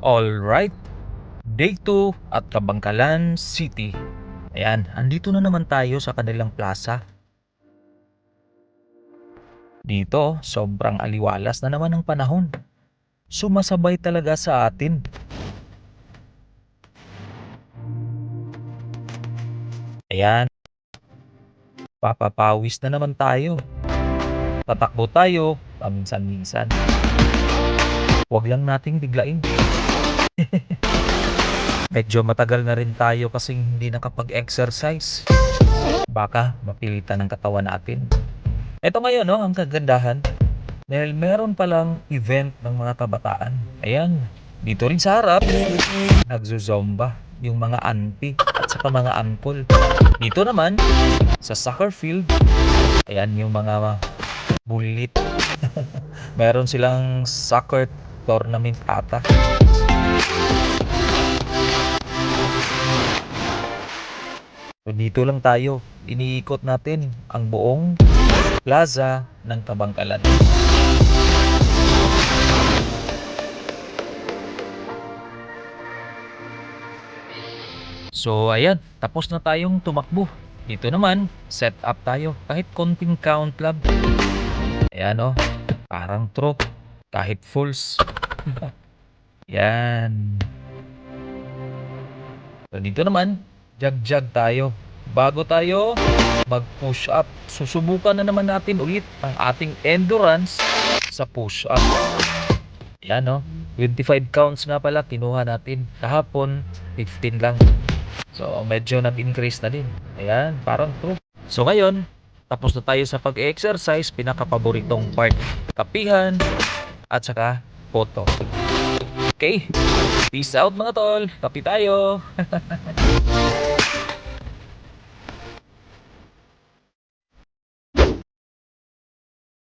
Alright, day 2 at Kabangkalan City. Ayan, andito na naman tayo sa kanilang plaza. Dito, sobrang aliwalas na naman ang panahon. Sumasabay talaga sa atin. Ayan, papapawis na naman tayo. Tatakbo tayo, paminsan-minsan. Huwag lang nating biglain. Medyo matagal na rin tayo kasing hindi nakapag-exercise. Baka mapilitan ng katawan natin. Ito ngayon, no, ang kagandahan. Dahil meron palang event ng mga kabataan. Ayan, dito rin sa harap, nagzozomba yung mga auntie at saka mga uncle. Dito naman, sa soccer field, ayan yung mga bullit. Meron silang soccer tournament ata. So, dito lang tayo. Iniikot natin ang buong plaza ng Kabangkalan. So ayan, tapos na tayong tumakbo. Dito naman, set up tayo. Kahit konting count lang. Ayan o, parang troop. Kahit fulls. Yan. So dito naman, jag-jag tayo. Bago tayo mag-push up, susubukan na naman natin ulit ang ating endurance sa push up. Yan o, 25 counts nga pala kinuha natin. Kahapon, 15 lang. So, medyo nag-increase na din. Ayan, parang true. So, ngayon, tapos na tayo sa pag-exercise, pinaka-paboritong part. Kapihan, at saka photo. Okay, peace out mga tol. Kapi tayo.